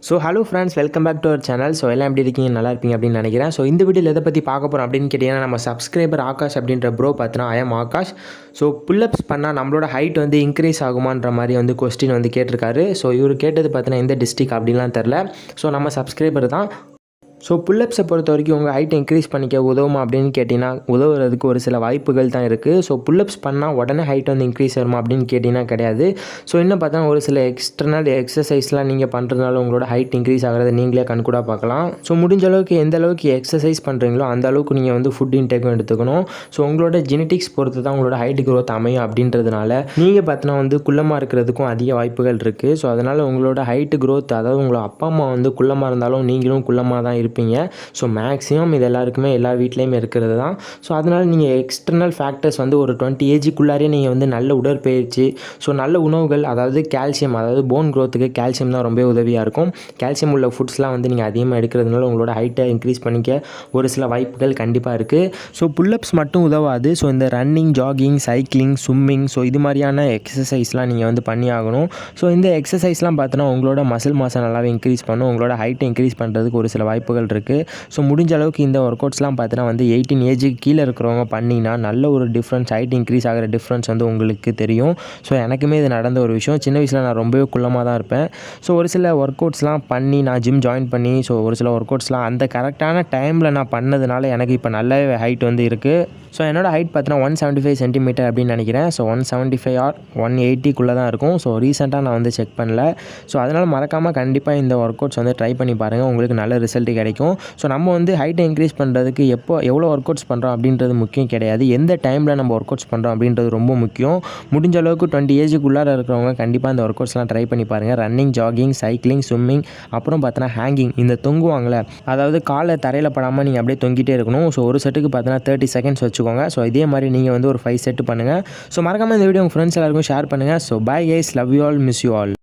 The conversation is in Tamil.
So hello friends, welcome back to our channel. So எல்லாம் எப்படி இருக்கீங்க? நல்லா இருப்பீங்க அப்படின்னு நினைக்கிறேன். ஸோ இந்த வீடியோவில் எதை பற்றி பார்க்க போகிறோம் அப்படின்னு கேட்டிங்கன்னா, நம்ம சப்ஸ்கிரைபர் ஆகாஷ் அப்படின்ற ப்ரோ பார்த்தினா ஐஎம் ஆகாஷ். ஸோ புல்லப்ஸ் பண்ணால் நம்மளோட ஹைட் வந்து இன்க்ரீஸ் ஆகுமான்ற மாதிரி வந்து கொஸ்டின் வந்து கேட்டிருக்காரு. ஸோ இவர் கேட்டது பார்த்தினா எந்த டிஸ்ட்ரிக் அப்படின்லாம் தெரில. ஸோ நம்ம சப்ஸ்கிரைபர் தான். ஸோ புல்லப்ஸை பொறுத்த வரைக்கும் உங்கள் ஹைட்டை இன்க்ரீஸ் பண்ணிக்க உதவுமா அப்படின்னு கேட்டிங்கன்னா, உதவுறதுக்கு ஒரு சில வாய்ப்புகள் தான் இருக்குது. ஸோ புல்லப்ஸ் பண்ணால் உடனே ஹைட் வந்து இன்க்ரீஸ் ஆகுமா அப்படின்னு கேட்டிங்கன்னா கிடையாது. ஸோ இன்னும் பார்த்தா ஒரு சில எக்ஸ்டர்னல் எக்ஸசைஸ்லாம் நீங்கள் பண்ணுறதுனால உங்களோட ஹைட் இன்க்ரீஸ் ஆகிறத நீங்களே கண்கூடாக பார்க்கலாம். ஸோ முடிஞ்ச அளவுக்கு எந்த அளவுக்கு எக்ஸசைஸ் பண்ணுறீங்களோ அந்த அளவுக்கு நீங்கள் வந்து ஃபுட் இன்டேக்கும் எடுத்துக்கணும். ஸோ உங்களோட ஜெனட்டிக்ஸ் பொறுத்து தான் உங்களோட ஹைட் க்ரோத் அமையும் அப்படின்றதுனால நீங்கள் பார்த்தினா வந்து குள்ளமாக இருக்கிறதுக்கும் அதிக வாய்ப்புகள் இருக்குது. ஸோ அதனால் உங்களோட ஹைட் க்ரோத், அதாவது உங்களோட அப்பா அம்மா வந்து குள்ளமாக இருந்தாலும் நீங்களும் குள்ளமாக தான் இருப்பீங்க. ஸோ மேக்ஸிமம் இது எல்லாருக்குமே எல்லா வீட்லேயுமே இருக்கிறது தான். ஸோ அதனால் நீங்கள் எக்ஸ்டர்னல் ஃபேக்டர்ஸ் வந்து ஒரு 20 ஏஜுக்குள்ளாரே நீங்கள் வந்து நல்ல உடற்பயிற்சி, ஸோ நல்ல உணவுகள், அதாவது கால்சியம், அதாவது போன் க்ரோத்துக்கு கால்சியம் தான் ரொம்ப உதவியாக இருக்கும். கால்சியம் உள்ள ஃபுட்ஸ்லாம் வந்து நீங்கள் அதிகமாக எடுக்கிறதுனால உங்களோட ஹைட்டை இன்க்ரீஸ் பண்ணிக்க ஒரு சில வாய்ப்புகள் கண்டிப்பாக இருக்குது. ஸோ புல்லப்ஸ் மட்டும் உதவாது. ஸோ இந்த running, jogging, cycling, swimming, so இது மாதிரியான எக்ஸசைஸ்லாம் நீங்கள் வந்து பண்ணி ஆகணும். ஸோ இந்த எக்ஸசைஸ்லாம் பார்த்தோன்னா உங்களோட மசில் மாஸை நல்லாவே இன்க்ரீஸ் பண்ணும். உங்களோட ஹைட்டை இன்க்ரீஸ் பண்ணுறதுக்கு ஒரு சில வாய்ப்புகள் இருக்குது. ஸோ முடிஞ்ச அளவுக்கு இந்த ஒர்க் அவுட்ஸ்லாம் பார்த்தீங்கன்னா வந்து 18 ஏஜுக்கு கீழே இருக்கிறவங்க பண்ணிங்கன்னா நல்ல ஒரு டிஃப்ரென்ஸ், ஹைட் இன்க்ரீஸ் ஆகிற டிஃப்ரென்ஸ் வந்து உங்களுக்கு தெரியும். ஸோ எனக்குமே இது நடந்த ஒரு விஷயம். சின்ன வயசில் நான் ரொம்பவே குள்ளமாக தான் இருப்பேன். ஸோ ஒரு சில ஒர்க் அவுட்ஸ்லாம் பண்ணி நான் ஜிம் ஜாயின் பண்ணி, ஸோ ஒரு சில ஒர்க் அவுட்ஸ்லாம் அந்த கரெக்டான டைமில் நான் பண்ணதுனால எனக்கு இப்போ நல்ல ஹைட் வந்து இருக்குது. ஸோ என்னோடய ஹைட் பார்த்தீங்கன்னா 175 சென்டிமீட்டர் அப்படின்னு நினைக்கிறேன். ஸோ 175 ஆர் 180க்குள்ளே தான் இருக்கும். ஸோ ரீசெண்டாக நான் வந்து செக் பண்ணல. ஸோ அதனால் மறக்காமல் கண்டிப்பாக இந்த ஒர்க் அவுட்ஸ் வந்து ட்ரை பண்ணி பாருங்கள், உங்களுக்கு நல்ல ரிசல்ட் கிடைக்கும். ஸோ நம்ம வந்து ஹைட்டை இன்க்ரீஸ் பண்ணுறதுக்கு எவ்வளோ ஒர்க் அவுட்ஸ் பண்ணுறோம் அப்படின்றது முக்கியம் கிடையாது, எந்த டைமில் நம்ம ஒர்க் அவுட்ஸ் பண்ணுறோம் அப்படின்றது ரொம்ப முக்கியம். முடிஞ்ச அளவுக்கு 20 ஏஜுக்குள்ளார இருக்கிறவங்க கண்டிப்பாக இந்த ஒர்க் அவுட்ஸ்லாம் ட்ரை பண்ணி பாருங்கள். ரன்னிங், ஜாகிங், சைக்கிளிங், ஸ்விம்மிங், அப்புறம் பார்த்தோன்னா ஹேங்கிங், இந்த தொங்குவாங்களே, அதாவது காலை தரையில் படாமல் நீங்கள் அப்படியே தொங்கிட்டே இருக்கணும். ஸோ ஒரு செட்டுக்கு பார்த்தோன்னா 30 செகண்ட்ஸ் வச்சுக்கோங்க. ஸோ இதே மாதிரி நீங்கள் வந்து ஒரு 5 செட்டு பண்ணுங்கள். ஸோ மறக்காமல் இந்த வீடியோ உங்கள் ஃப்ரெண்ட்ஸ் எல்லாருக்கும் ஷேர் பண்ணுங்கள். So bye guys, love you all, miss you all.